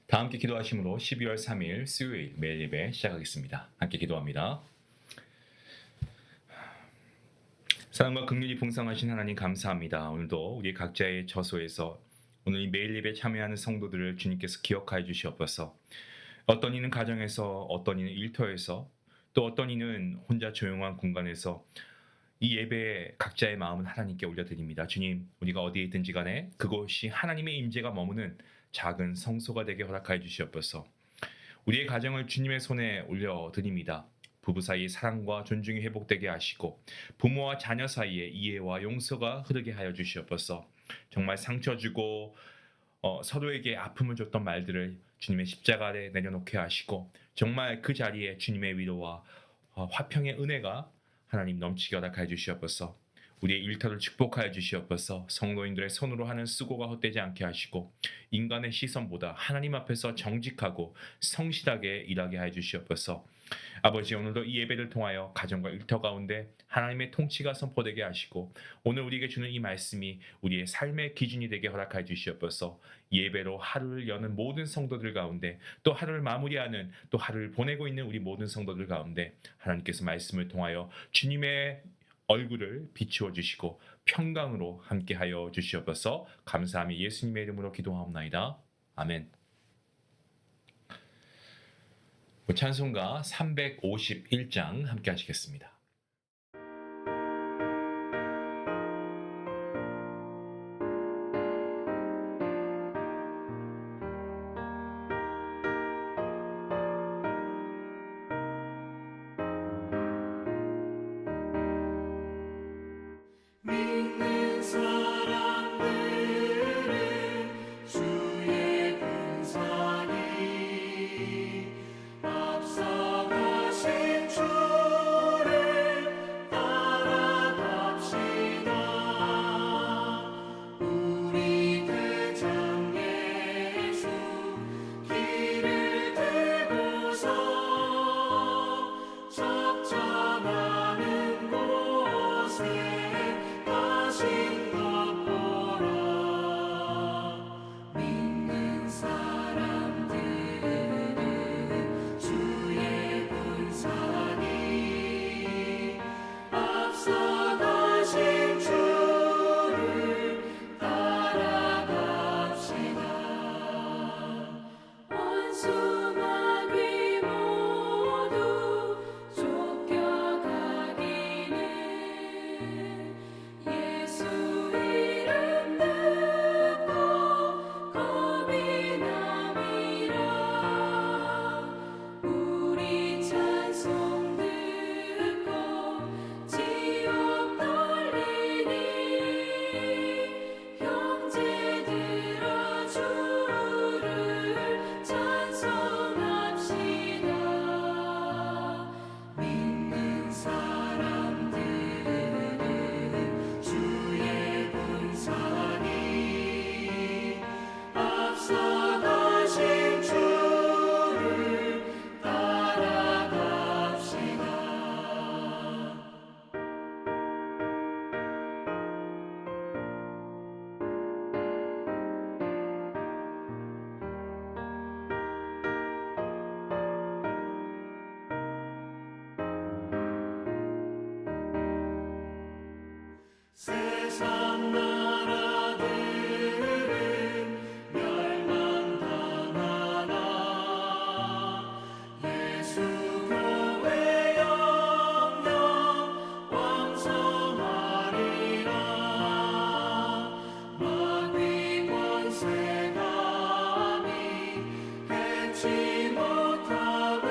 다 함께 기도하심으로 12월 3일 수요일 매일 예배 시작하겠습니다. 함께 기도합니다. 사랑과 긍휼이 풍성하신 하나님 감사합니다. 오늘도 우리 각자의 저소에서 오늘 이 매일 예배 참여하는 성도들을 주님께서 기억하여 주시옵소서. 어떤 이는 가정에서, 어떤 이는 일터에서, 또 어떤 이는 혼자 조용한 공간에서 이 예배에 각자의 마음은 하나님께 올려드립니다. 주님, 우리가 어디에 있든지 간에 그곳이 하나님의 임재가 머무는 작은 성소가 되게 허락하여 주시옵소서. 우리의 가정을 주님의 손에 올려드립니다. 부부 사이의 사랑과 존중이 회복되게 하시고 부모와 자녀 사이에 이해와 용서가 흐르게 하여 주시옵소서. 정말 상처 주고 서로에게 아픔을 줬던 말들을 주님의 십자가 아래 내려놓게 하시고 정말 그 자리에 주님의 위로와 화평의 은혜가 하나님 넘치게 허락하여 주시옵소서. 우리의 일터를 축복하여 주시옵소서. 성도인들의 손으로 하는 수고가 헛되지 않게 하시고 인간의 시선보다 하나님 앞에서 정직하고 성실하게 일하게 하여 주시옵소서. 아버지, 오늘도 이 예배를 통하여 가정과 일터 가운데 하나님의 통치가 선포되게 하시고 오늘 우리에게 주는 이 말씀이 우리의 삶의 기준이 되게 허락하여 주시옵소서. 예배로 하루를 여는 모든 성도들 가운데 또 하루를 마무리하는 또 하루를 보내고 있는 우리 모든 성도들 가운데 하나님께서 말씀을 통하여 주님의 얼굴을 비추어 주시고 평강으로 함께하여 주시옵소서. 감사하며 예수님의 이름으로 기도하옵나이다. 아멘. 찬송가 351장 함께 하시겠습니다. 믿는 사람들은 주의 군사니 앞서가신 주를 따라갑시다. 우리 대장 예수 길을 들고서 적장하는 곳에 가신 것 보라. 믿는 사람들은 주의 군사니 앞서 가신 주를 따라갑시다. 원수마귀 모두 쫓겨가기는 예수 이름 듣고 겁이 남이라. 우리 찬송 듣고 지옥 떨리니 형제들아 주를 찬송합시다. 믿는 사람들은 주의 군사니 앞서 가신 주를 따라갑시다. 세상 나라들은 멸망당하나 예수 교회 영영 왕성하리라. 마귀 권세 감히 해치 못함은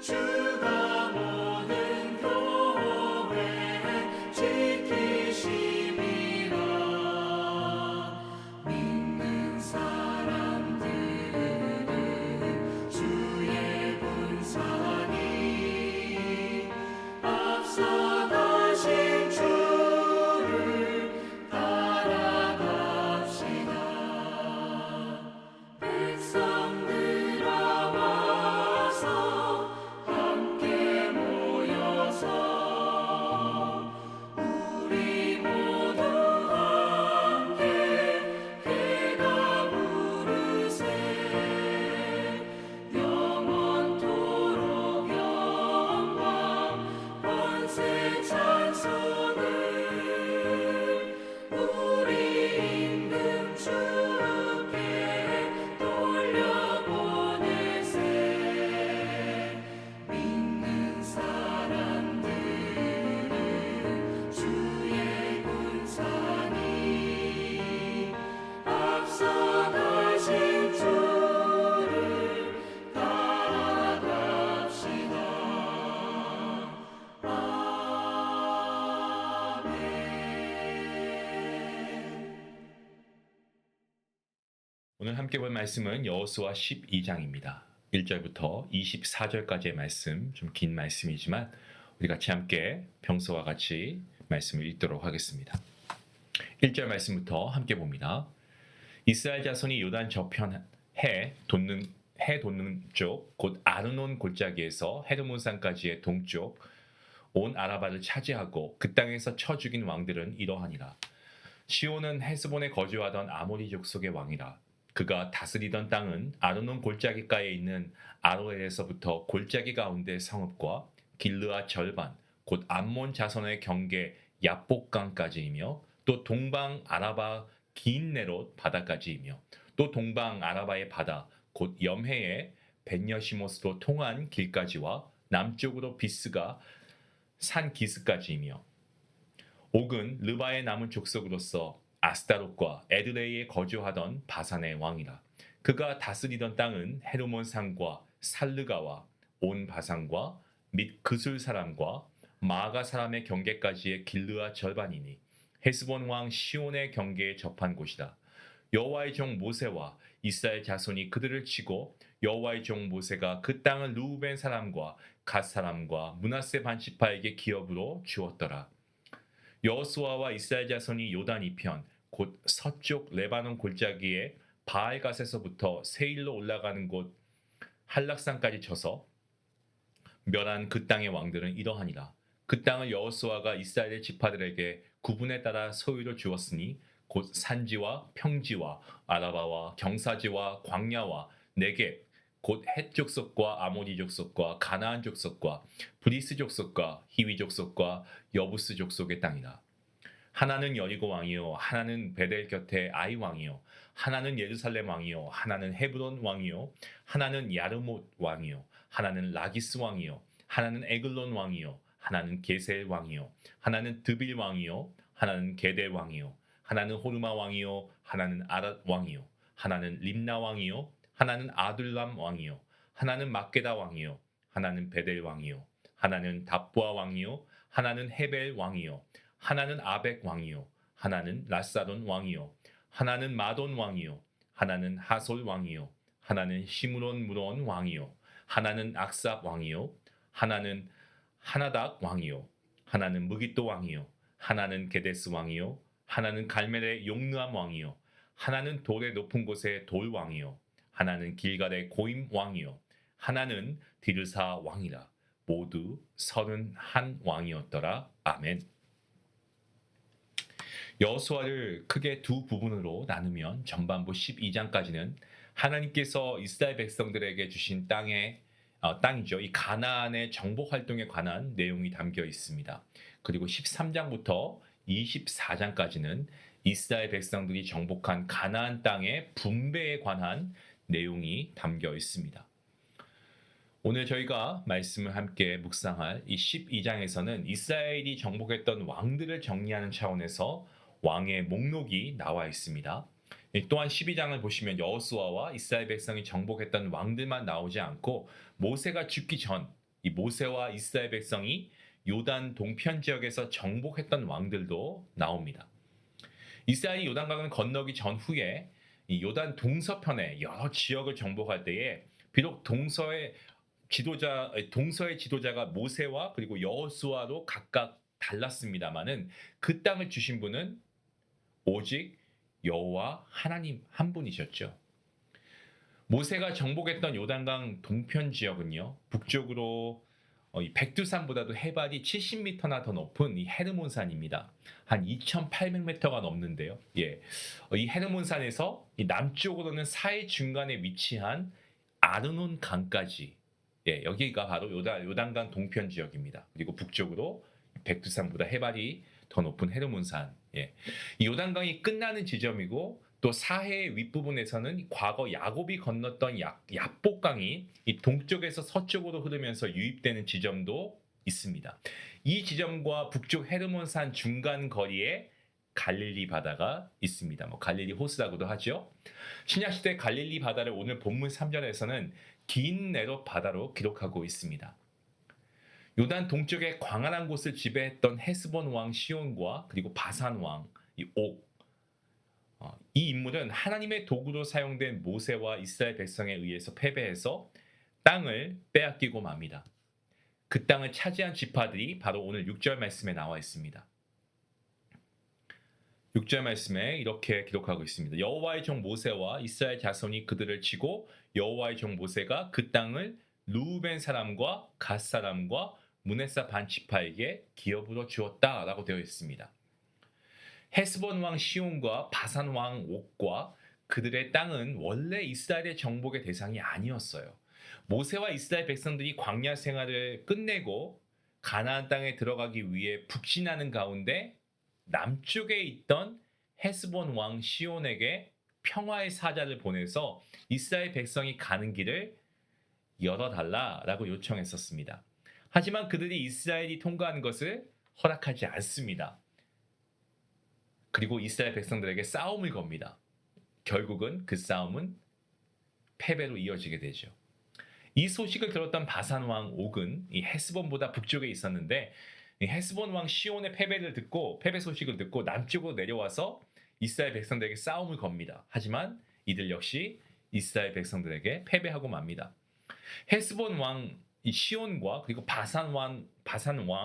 주가 모든 교회 지키심이라. 오늘 함께 볼 말씀은 여호수아 12장입니다. 1절부터 24절까지의 말씀, 좀 긴 말씀이지만 우리 같이 함께 평소와 같이 말씀을 읽도록 하겠습니다. 1절 말씀부터 함께 봅니다. 이스라엘 자손이 요단 저편 해 돋는 쪽, 곧 아르논 골짜기에서 헤르몬산까지의 동쪽 온 아라바를 차지하고 그 땅에서 쳐 죽인 왕들은 이러하니라. 시온은 헤스본에 거주하던 아모리 족속의 왕이라. 그가 다스리던 땅은 아르논 골짜기가에 있는 아로엘에서부터 골짜기 가운데 성읍과 길르아 절반, 곧 암몬 자손의 경계 야복강까지이며 또 동방 아라바 긴 네롯 바다까지이며 또 동방 아라바의 바다, 곧 염해의 벤여시모스로 통한 길까지와 남쪽으로 비스가 산 기스까지이며 옥은 르바의 남은 족속으로서 아스타롯과 에드레이에 거주하던 바산의 왕이라. 그가 다스리던 땅은 헤르몬 산과 살르가와 온 바산과 및 그술 사람과 마아가 사람의 경계까지의 길르아 절반이니 헤스본 왕 시온의 경계에 접한 곳이다. 여호와의 종 모세와 이스라엘 자손이 그들을 치고 여호와의 종 모세가 그 땅을 루벤 사람과 갓 사람과 므낫세 반지파에게 기업으로 주었더라. 여호수아와 이스라엘 자손이 요단 이편 곧 서쪽 레바논 골짜기에 바알갓에서부터 세일로 올라가는 곳 한락산까지 쳐서 멸한 그 땅의 왕들은 이러하니라. 그 땅을 여호수아가 이스라엘의 지파들에게 구분에 따라 소유로 주었으니 곧 산지와 평지와 아라바와 경사지와 광야와 네겝 곧 헷 족속과 아모리 족속과 가나안 족속과 브리스 족속과 히위 족속과 여부스 족속의 땅이라. 하나는 여리고 왕이요 하나는 베델 곁에 아이 왕이요 하나는 예루살렘 왕이요 하나는 헤브론 왕이요 하나는 야르못 왕이요 하나는 라기스 왕이요 하나는 에글론 왕이요 하나는 게셀 왕이요 하나는 드빌 왕이요 하나는 게델 왕이요 하나는 호르마 왕이요 하나는 아랏 왕이요 하나는 림나 왕이요 하나는 아둘람 왕이요 하나는 막게다 왕이요 하나는 베델 왕이요 하나는 답부아 왕이요 하나는 헤벨 왕이요 하나는 아벡 왕이요 하나는 라사론 왕이요 하나는 마돈 왕이요 하나는 하솔 왕이요 하나는 시므론 무론 왕이요 하나는 악삽 왕이요 하나는 하나닥 왕이요 하나는 무기또 왕이요 하나는 게데스 왕이요 하나는 갈멜의 용르암 왕이요 하나는 돌의 높은 곳의 돌 왕이요 하나는 길갈의 고임 왕이요 하나는 디르사 왕이라. 모두 31 왕이었더라. 아멘. 여호수아를 크게 두 부분으로 나누면 전반부 12장까지는 하나님께서 이스라엘 백성들에게 주신 땅이죠. 이 가나안의 정복 활동에 관한 내용이 담겨 있습니다. 그리고 13장부터 24장까지는 이스라엘 백성들이 정복한 가나안 땅의 분배에 관한 내용이 담겨 있습니다. 오늘 저희가 말씀을 함께 묵상할 이 12장에서는 이스라엘이 정복했던 왕들을 정리하는 차원에서 왕의 목록이 나와 있습니다. 또한 12장을 보시면 여호수아와 이스라엘 백성이 정복했던 왕들만 나오지 않고 모세가 죽기 전 이 모세와 이스라엘 백성이 요단 동편 지역에서 정복했던 왕들도 나옵니다. 이스라엘이 요단강을 건너기 전후에 이 요단 동서편의 여러 지역을 정복할 때에 비록 동서의 지도자가 모세와 그리고 여호수아로 각각 달랐습니다마는 그 땅을 주신 분은 오직 여호와 하나님 한 분이셨죠. 모세가 정복했던 요단강 동편 지역은요, 북쪽으로 이 백두산보다도 해발이 70m나 더 높은 이 헤르몬산입니다. 한 2,800m가 넘는데요. 이 헤르몬산에서 이 남쪽으로는 사해 중간에 위치한 아르논 강까지, 여기가 바로 요단강 동편 지역입니다. 그리고 북쪽으로 백두산보다 해발이 더 높은 헤르몬산. 이 요단강이 끝나는 지점이고 또 사해의 윗부분에서는 과거 야곱이 건넜던 야복강이 이 동쪽에서 서쪽으로 흐르면서 유입되는 지점도 있습니다. 이 지점과 북쪽 헤르몬산 중간 거리에 갈릴리 바다가 있습니다. 갈릴리 호수라고도 하죠. 신약시대 갈릴리 바다를 오늘 본문 3절에서는 긴 네롯 바다로 기록하고 있습니다. 요단 동쪽의 광활한 곳을 지배했던 헤스본 왕 시온과 그리고 바산 왕 이 옥, 이 인물은 하나님의 도구로 사용된 모세와 이스라엘 백성에 의해서 패배해서 땅을 빼앗기고 맙니다. 그 땅을 차지한 지파들이 바로 오늘 6절 말씀에 나와 있습니다. 6절 말씀에 이렇게 기록하고 있습니다. 여호와의 종 모세와 이스라엘 자손이 그들을 치고 여호와의 종 모세가 그 땅을 루벤 사람과 갓 사람과 므낫세 반 지파에게 기업으로 주었다라고 되어 있습니다. 헤스본 왕 시온과 바산 왕 옥과 그들의 땅은 원래 이스라엘의 정복의 대상이 아니었어요. 모세와 이스라엘 백성들이 광야 생활을 끝내고 가나안 땅에 들어가기 위해 북진하는 가운데 남쪽에 있던 헤스본 왕 시온에게 평화의 사자를 보내서 이스라엘 백성이 가는 길을 열어달라라고 요청했었습니다. 하지만 그들이 이스라엘이 통과하는 것을 허락하지 않습니다. 그리고 이스라엘 백성들에게 싸움을 겁니다. 결국은 그 싸움은 패배로 이어지게 되죠. 이 소식을 들었던 바산 왕 옥은 이 헤스본보다 북쪽에 있었는데 이 헤스본 왕 시온의 패배 소식을 듣고 남쪽으로 내려와서 이스라엘 백성들에게 싸움을 겁니다. 하지만 이들 역시 이스라엘 백성들에게 패배하고 맙니다. 헤스본 왕 이 시온과 그리고 바산 왕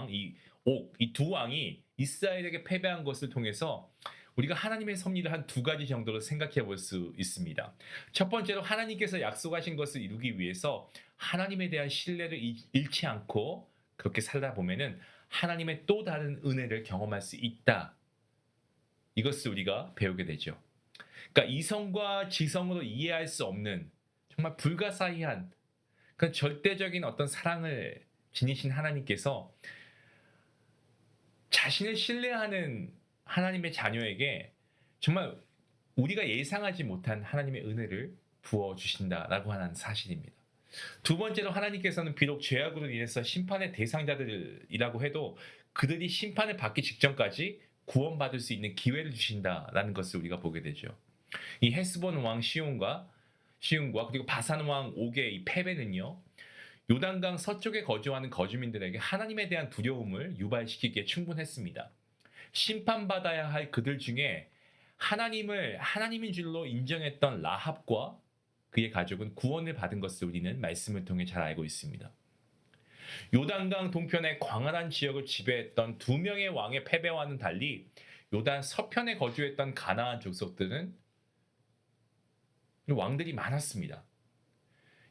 이 옥 이 두 왕이 이스라엘에게 패배한 것을 통해서 우리가 하나님의 섭리를 한 두 가지 정도로 생각해 볼 수 있습니다. 첫 번째로 하나님께서 약속하신 것을 이루기 위해서 하나님에 대한 신뢰를 잃지 않고 그렇게 살다 보면은 하나님의 또 다른 은혜를 경험할 수 있다. 이것을 우리가 배우게 되죠. 그러니까 이성과 지성으로 이해할 수 없는 정말 불가사의한 그 절대적인 어떤 사랑을 지니신 하나님께서 자신을 신뢰하는 하나님의 자녀에게 정말 우리가 예상하지 못한 하나님의 은혜를 부어주신다라고 하는 사실입니다. 두 번째로 하나님께서는 비록 죄악으로 인해서 심판의 대상자들이라고 해도 그들이 심판을 받기 직전까지 구원받을 수 있는 기회를 주신다라는 것을 우리가 보게 되죠. 이 헤스본 왕 시온과 그리고 바산 왕 옥의 이 패배는요. 요단강 서쪽에 거주하는 거주민들에게 하나님에 대한 두려움을 유발시키기에 충분했습니다. 심판받아야 할 그들 중에 하나님을 하나님인 줄로 인정했던 라합과 그의 가족은 구원을 받은 것을 우리는 말씀을 통해 잘 알고 있습니다. 요단강 동편의 광활한 지역을 지배했던 두 명의 왕의 패배와는 달리 요단 서편에 거주했던 가나안 족속들은 왕들이 많았습니다.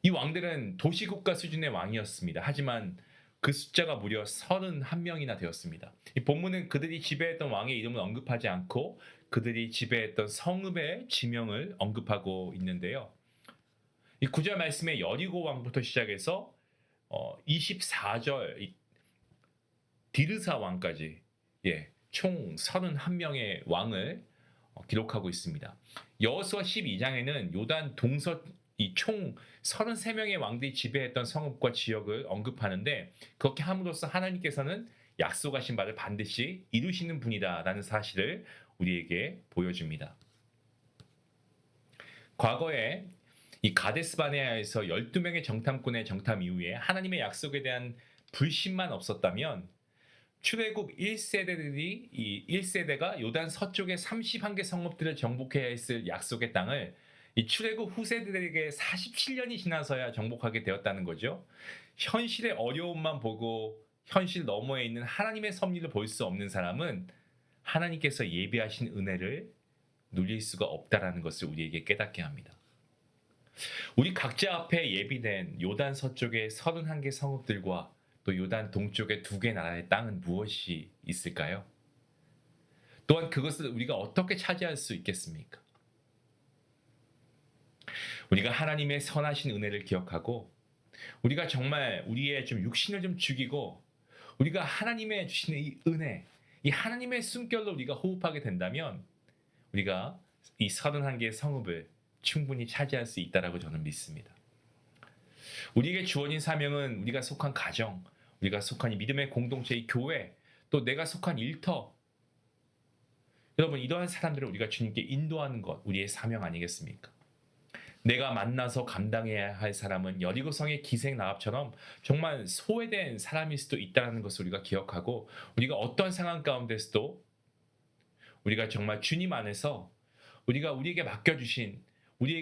이 왕들은 도시국가 수준의 왕이었습니다. 하지만 그 숫자가 무려 31명이나 되었습니다. 이 본문은 그들이 지배했던 왕의 이름을 언급하지 않고 그들이 지배했던 성읍의 지명을 언급하고 있는데요. 이 9절 말씀에 여리고 왕부터 시작해서 24절 디르사 왕까지 총 31명의 왕을 기록하고 있습니다. 여호수아 12장에는 요단 동서 총 33명의 왕들이 지배했던 성읍과 지역을 언급하는데 그렇게 함으로써 하나님께서는 약속하신 바를 반드시 이루시는 분이다라는 사실을 우리에게 보여줍니다. 과거에 이 가데스 바네아에서 12명의 정탐꾼의 정탐 이후에 하나님의 약속에 대한 불신만 없었다면 출애굽 1세대가 요단 서쪽의 31개 성읍들을 정복해야 했을 약속의 땅을 이 출애굽 후세대들에게 47년이 지나서야 정복하게 되었다는 거죠. 현실의 어려움만 보고 현실 너머에 있는 하나님의 섭리를 볼 수 없는 사람은 하나님께서 예비하신 은혜를 누릴 수가 없다라는 것을 우리에게 깨닫게 합니다. 우리 각자 앞에 예비된 요단 서쪽의 31개 성읍들과 또 요단 동쪽의 2개 나라의 땅은 무엇이 있을까요? 또한 그것을 우리가 어떻게 차지할 수 있겠습니까? 우리가 하나님의 선하신 은혜를 기억하고 우리가 정말 우리의 좀 육신을 좀 죽이고 우리가 하나님의 주시는 이 은혜, 이 하나님의 숨결로 우리가 호흡하게 된다면 우리가 이 31개의 성읍을 충분히 차지할 수 있다라고 저는 믿습니다. 우리에게 주어진 사명은 우리가 속한 가정, 우리가 속한 이 믿음의 공동체, 이 교회, 또 내가 속한 일터. 여러분, 이러한 사람들을 우리가 주님께 인도하는 것, 우리의 사명 아니겠습니까? 내가 만나서 감당해야 할 사람은 여리고성의 기생 라합처럼 정말 소외된 사람일 수도 있다는 것을 우리가 기억하고 우리가 어떤 상황 가운데서도 우리가 정말 주님 안에서 우리가 우리에게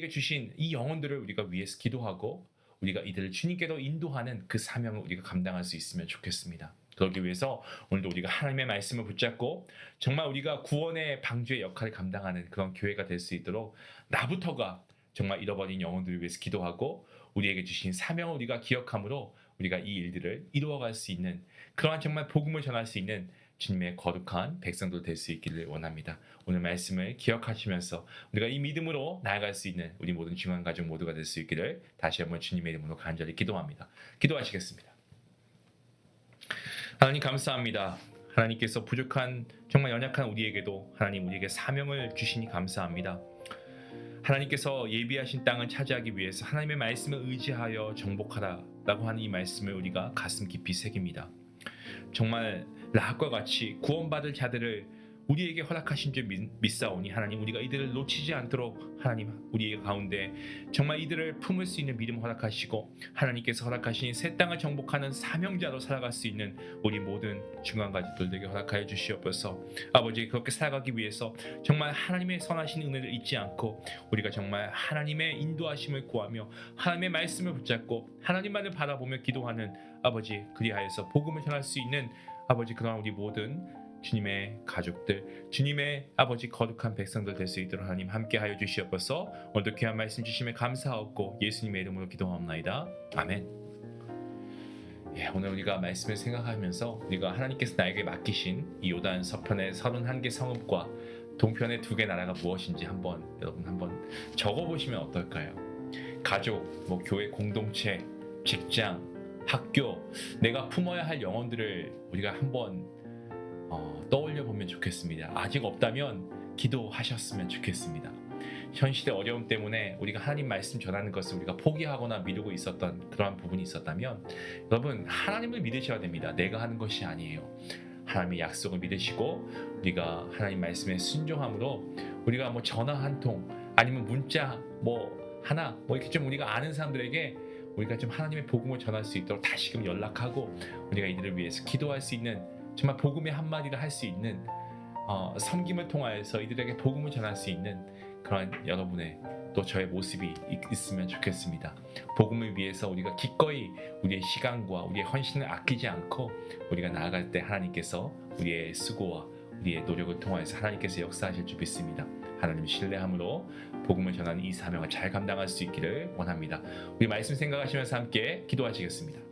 주신 이 영혼들을 우리가 위해서 기도하고 우리가 이들을 주님께로 인도하는 그 사명을 우리가 감당할 수 있으면 좋겠습니다. 그러기 위해서 오늘도 우리가 하나님의 말씀을 붙잡고 정말 우리가 구원의 방주의 역할을 감당하는 그런 교회가 될 수 있도록 나부터가 정말 잃어버린 영혼들을 위해서 기도하고 우리에게 주신 사명을 우리가 기억함으로 우리가 이 일들을 이루어갈 수 있는 그러한 정말 복음을 전할 수 있는 주님의 거룩한 백성들 될 수 있기를 원합니다. 오늘 말씀을 기억하시면서 우리가 이 믿음으로 나아갈 수 있는 우리 모든 중앙 가족 모두가 될 수 있기를 다시 한번 주님의 이름으로 간절히 기도합니다. 기도하시겠습니다. 하나님 감사합니다. 하나님께서 부족한 정말 연약한 우리에게도 하나님 우리에게 사명을 주시니 감사합니다. 하나님께서 예비하신 땅을 차지하기 위해서 하나님의 말씀을 의지하여 정복하라라고 하는 이 말씀을 우리가 가슴 깊이 새깁니다. 정말 라합과 같이 구원받을 자들을 우리에게 허락하신 줄 믿사오니 하나님 우리가 이들을 놓치지 않도록 하나님 우리의 가운데 정말 이들을 품을 수 있는 믿음 허락하시고 하나님께서 허락하신 새 땅을 정복하는 사명자로 살아갈 수 있는 우리 모든 중간 가족들에게 허락하여 주시옵소서. 아버지 그렇게 살아가기 위해서 정말 하나님의 선하신 은혜를 잊지 않고 우리가 정말 하나님의 인도하심을 구하며 하나님의 말씀을 붙잡고 하나님만을 바라보며 기도하는 아버지 그리하여서 복음을 전할 수 있는 아버지 그러한 우리 모든 주님의 가족들, 주님의 아버지 거룩한 백성들 될 수 있도록 하나님 함께하여 주시옵소서. 오늘도 귀한 말씀 주심에 감사하고 예수님의 이름으로 기도하옵나이다. 아멘. 오늘 우리가 말씀을 생각하면서 우리가 하나님께서 나에게 맡기신 이 요단 서편의 31개 성읍과 동편의 2개 나라가 무엇인지 여러분 한번 적어보시면 어떨까요? 가족, 교회 공동체, 직장, 학교, 내가 품어야 할 영혼들을 우리가 한번 떠올려 보면 좋겠습니다. 아직 없다면 기도하셨으면 좋겠습니다. 현실의 어려움 때문에 우리가 하나님 말씀 전하는 것을 우리가 포기하거나 미루고 있었던 그러한 부분이 있었다면 여러분 하나님을 믿으셔야 됩니다. 내가 하는 것이 아니에요. 하나님의 약속을 믿으시고 우리가 하나님 말씀에 순종함으로 우리가 전화 한 통 아니면 문자 하나 이렇게 좀 우리가 아는 사람들에게 우리가 좀 하나님의 복음을 전할 수 있도록 다시금 연락하고 우리가 이들을 위해서 기도할 수 있는 정말 복음의 한마디를 할 수 있는 섬김을 통하여서 이들에게 복음을 전할 수 있는 그런 여러분의 또 저의 모습이 있으면 좋겠습니다. 복음을 위해서 우리가 기꺼이 우리의 시간과 우리의 헌신을 아끼지 않고 우리가 나아갈 때 하나님께서 우리의 수고와 우리의 노력을 통하여서 하나님께서 역사하실 줄 믿습니다. 하나님 신뢰함으로 복음을 전하는 이 사명을 잘 감당할 수 있기를 원합니다. 우리 말씀 생각하시면서 함께 기도하시겠습니다.